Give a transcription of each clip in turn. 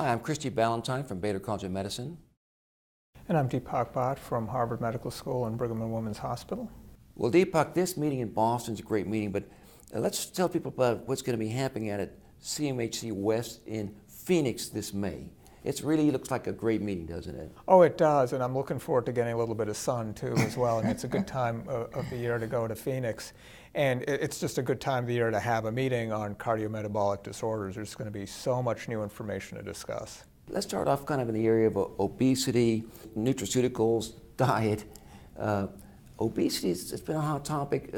Hi, I'm Christie Ballantyne from Baylor College of Medicine. And I'm Deepak Bhatt from Harvard Medical School and Brigham and Women's Hospital. Well, Deepak, this meeting in Boston is a great meeting, but let's tell people about what's going to be happening at CMHC West in Phoenix this May. It really looks like a great meeting, doesn't it? Oh, it does, and I'm looking forward to getting a little bit of sun, too, as well. And it's a good time of the year to go to Phoenix. And it's just a good time of the year to have a meeting on cardiometabolic disorders. There's going to be so much new information to discuss. Let's start off kind of in the area of obesity, nutraceuticals, diet. Obesity, it's been a hot topic.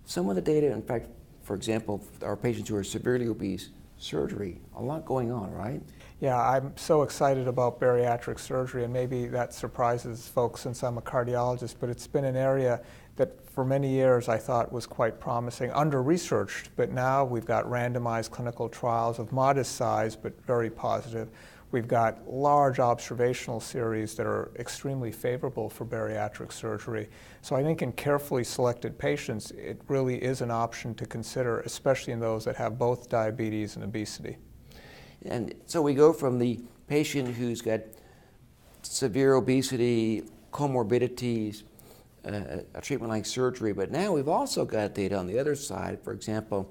Some of the data, in fact, for example, our patients who are severely obese, surgery, a lot going on, right? Yeah, I'm so excited about bariatric surgery, and maybe that surprises folks since I'm a cardiologist, but it's been an area that for many years I thought was quite promising, under-researched, but now we've got randomized clinical trials of modest size but very positive. We've got large observational series that are extremely favorable for bariatric surgery. So I think in carefully selected patients, it really is an option to consider, especially in those that have both diabetes and obesity. And so we go from the patient who's got severe obesity, comorbidities, a treatment like surgery, but now we've also got data on the other side, for example,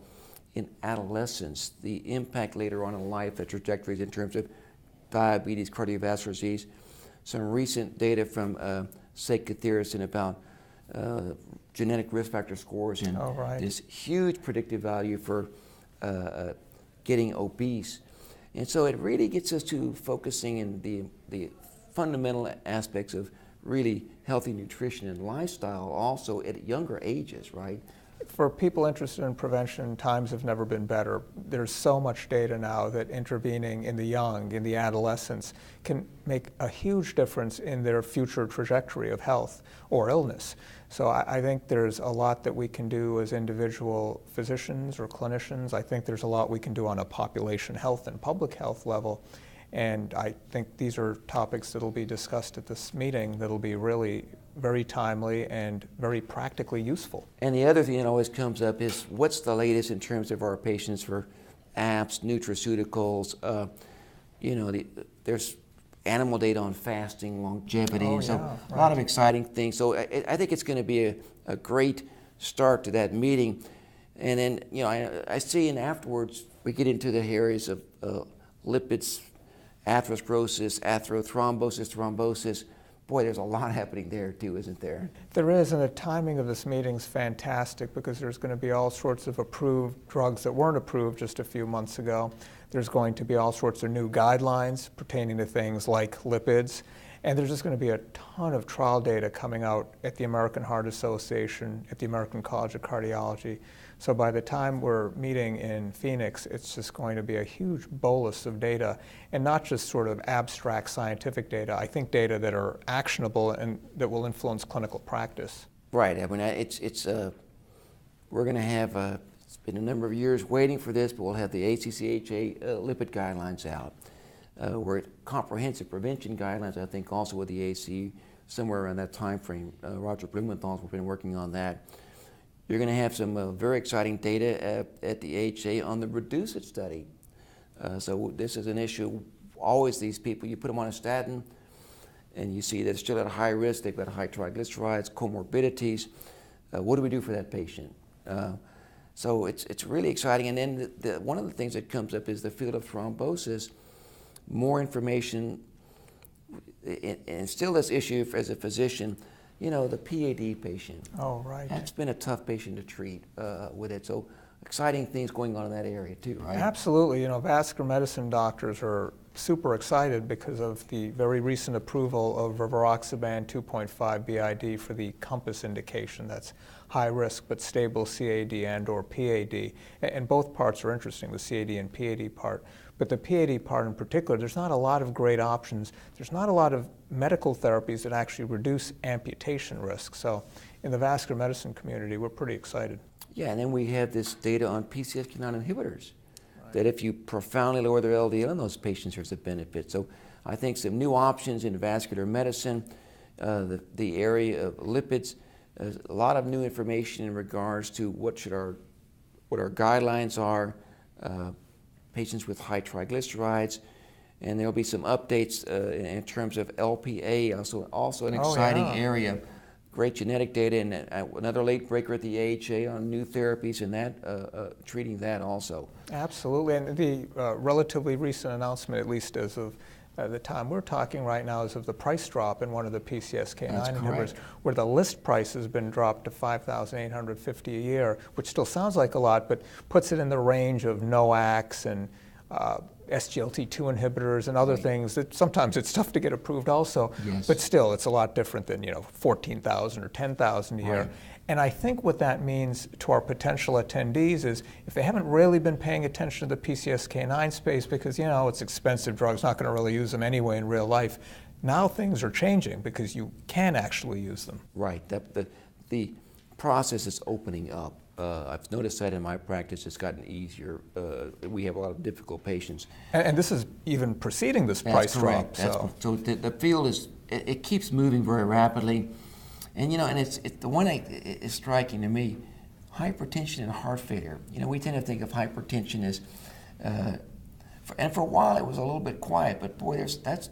in adolescence, the impact later on in life, the trajectories in terms of diabetes, cardiovascular disease. Some recent data from Sekhtheresin about genetic risk factor scores and this huge predictive value for getting obese. And so it really gets us to focusing in the fundamental aspects of really healthy nutrition and lifestyle also at younger ages, right? For people interested in prevention, times have never been better. There's so much data now that intervening in the young, in the adolescents, can make a huge difference in their future trajectory of health or illness. So I think there's a lot that we can do as individual physicians or clinicians. I think there's a lot we can do on a population health and public health level. And I think these are topics that will be discussed at this meeting that will be really very timely and very practically useful. And the other thing that always comes up is what's the latest in terms of our patients for apps, nutraceuticals, there's animal data on fasting, longevity, a lot of exciting things. So I think it's going to be a great start to that meeting. And then, I see and afterwards we get into the areas of lipids, atherosclerosis, atherothrombosis, thrombosis. Boy, there's a lot happening there too, isn't there? There is, and the timing of this meeting is fantastic because there's going to be all sorts of approved drugs that weren't approved just a few months ago. There's going to be all sorts of new guidelines pertaining to things like lipids, and there's just going to be a ton of trial data coming out at the American Heart Association, at the American College of Cardiology. So by the time we're meeting in Phoenix, it's just going to be a huge bolus of data, and not just sort of abstract scientific data. I think data that are actionable and that will influence clinical practice. Right. I mean, we're going to have, it's been a number of years waiting for this, but we'll have the ACCHA lipid guidelines out. We're at comprehensive prevention guidelines, I think, also with the AC, somewhere around that time frame. Roger Blumenthal's been working on that. You're going to have some very exciting data at the AHA on the REDUCE IT study. So this is an issue. Always these people, you put them on a statin, and you see they're still at a high risk. They've got high triglycerides, comorbidities. What do we do for that patient? So it's really exciting. And then one of the things that comes up is the field of thrombosis. More information, and still this issue as a physician, the PAD patient. Oh, right. That's been a tough patient to treat with it. So exciting things going on in that area too, right? Absolutely. Vascular medicine doctors are super excited because of the very recent approval of rivaroxaban 2.5 BID for the COMPASS indication. That's high risk but stable CAD and or PAD. And both parts are interesting, the CAD and PAD part. But the PAD part in particular, there's not a lot of great options. There's not a lot of medical therapies that actually reduce amputation risk. So in the vascular medicine community, we're pretty excited. Yeah, and then we have this data on PCSK9 inhibitors, that if you profoundly lower their LDL in those patients, there's a benefit. So I think some new options in vascular medicine, the area of lipids, a lot of new information in regards to what our guidelines are, patients with high triglycerides, and there'll be some updates in terms of LPA, also an exciting area. Great genetic data, and another late breaker at the AHA on new therapies and that treating that also. Absolutely, and the relatively recent announcement, at least as of the time we're talking right now, is of the price drop in one of the PCSK9 inhibitors, where the list price has been dropped to $5,850 a year, which still sounds like a lot, but puts it in the range of NOACs and SGLT2 inhibitors and other things that sometimes it's tough to get approved also, but still it's a lot different than, you know, $14,000 or $10,000 a year. And I think what that means to our potential attendees is if they haven't really been paying attention to the PCSK9 space because, you know, it's expensive drugs, not going to really use them anyway in real life, now things are changing because you can actually use them. Right. The process is opening up. I've noticed that in my practice, it's gotten easier. We have a lot of difficult patients. And this is even preceding this price drop. So the field it keeps moving very rapidly. And, you know, and it's the one that is striking to me, hypertension and heart failure. You know, we tend to think of hypertension as, and for a while it was a little bit quiet, but boy, that's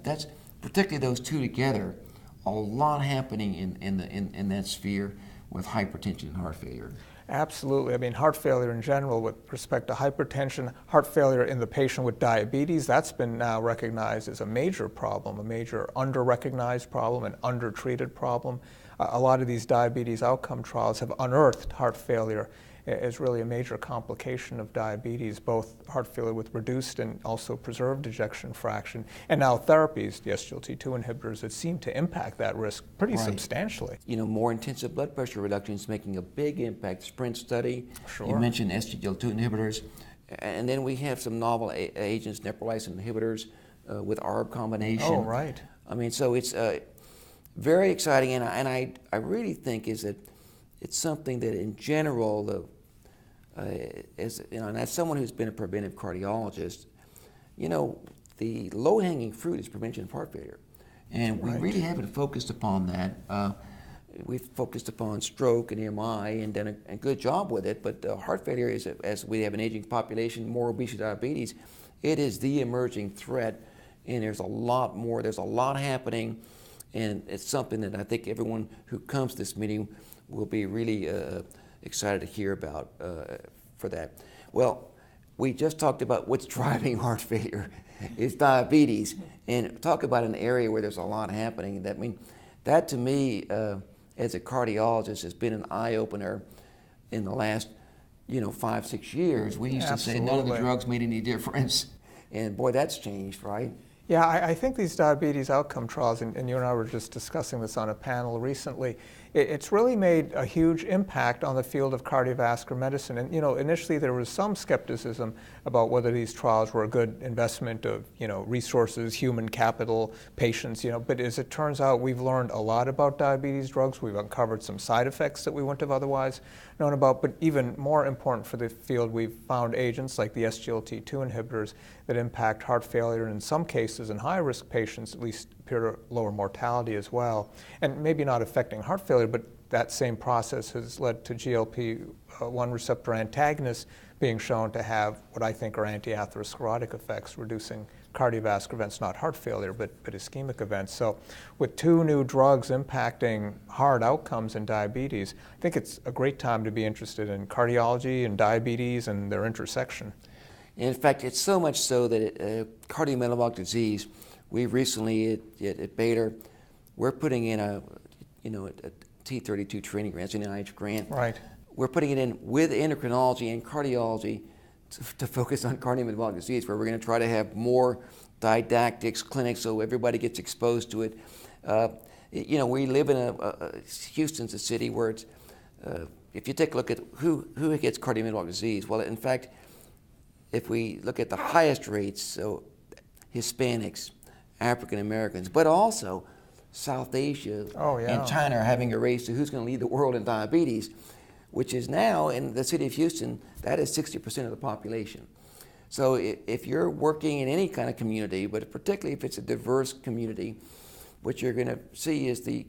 particularly those two together, a lot happening in that sphere with hypertension and heart failure. Absolutely. I mean, heart failure in general with respect to hypertension, heart failure in the patient with diabetes, that's been now recognized as a major problem, a major under-recognized problem, an undertreated problem. A lot of these diabetes outcome trials have unearthed heart failure as really a major complication of diabetes, both heart failure with reduced and also preserved ejection fraction, and now therapies, the SGLT2 inhibitors, that seem to impact that risk pretty substantially. You know, more intensive blood pressure reduction is making a big impact. SPRINT study, you mentioned SGLT2 inhibitors, and then we have some novel agents, neprilysin inhibitors with ARB combination. Oh, right. I mean, so it's very exciting, and I really think is that it's something that in general, as you know, and as someone who's been a preventive cardiologist, you know, the low-hanging fruit is prevention of heart failure, and we really haven't focused upon that. We've focused upon stroke and MI and done a good job with it, but heart failure is, as we have an aging population, more obesity, diabetes, it is the emerging threat, and there's a lot more. There's a lot happening. And it's something that I think everyone who comes to this meeting will be really excited to hear about for that. Well, we just talked about what's driving heart failure. It's diabetes. And talk about an area where there's a lot happening. That to me, as a cardiologist, has been an eye-opener in the last, 5-6 years. We used to say none of the drugs made any difference. And boy, that's changed, right? Yeah, I think these diabetes outcome trials, and you and I were just discussing this on a panel recently, it's really made a huge impact on the field of cardiovascular medicine. And, initially there was some skepticism about whether these trials were a good investment of, resources, human capital, patients, but as it turns out, we've learned a lot about diabetes drugs. We've uncovered some side effects that we wouldn't have otherwise known about, but even more important for the field, we've found agents like the SGLT2 inhibitors that impact heart failure, and in some cases in high-risk patients at least appear to lower mortality as well. And maybe not affecting heart failure, but that same process has led to GLP-1 receptor antagonists being shown to have what I think are anti-atherosclerotic effects, reducing cardiovascular events, not heart failure, but ischemic events. So with 2 new drugs impacting hard outcomes in diabetes, I think it's a great time to be interested in cardiology and diabetes and their intersection. In fact, it's so much so that cardiometabolic disease, we recently at Baylor, we're putting in a T32 training grant, it's an NIH grant. Right. We're putting it in with endocrinology and cardiology to focus on cardiometabolic disease, where we're going to try to have more didactics, clinics, so everybody gets exposed to it. We live in Houston's a city where it's, if you take a look at who gets cardiometabolic disease, well, in fact, if we look at the highest rates, so Hispanics, African Americans, but also South Asia and China are having a race to who's going to lead the world in diabetes, which is now in the city of Houston, that is 60% of the population. So if you're working in any kind of community, but particularly if it's a diverse community, what you're going to see is the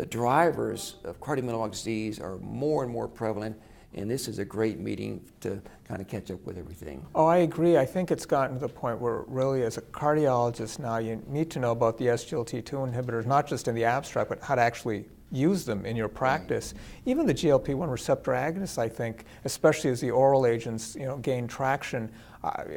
drivers of cardiometabolic disease are more and more prevalent, and this is a great meeting to kind of catch up with everything. Oh, I agree. I think it's gotten to the point where really as a cardiologist now you need to know about the SGLT2 inhibitors, not just in the abstract, but how to actually use them in your practice. Even the GLP-1 receptor agonists, I think, especially as the oral agents gain traction,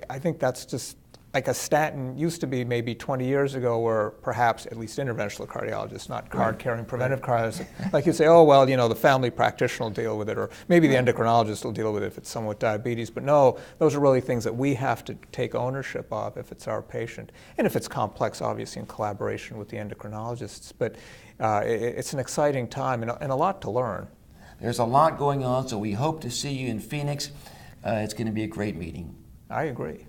I think that's just like a statin used to be maybe 20 years ago, where perhaps at least interventional cardiologists, not card-carrying preventive cardiologists, like you say, oh, well, the family practitioner will deal with it, or maybe the endocrinologist will deal with it if it's someone with diabetes. But no, those are really things that we have to take ownership of if it's our patient. And if it's complex, obviously in collaboration with the endocrinologists. But it's an exciting time and a lot to learn. There's a lot going on, so we hope to see you in Phoenix. It's going to be a great meeting. I agree.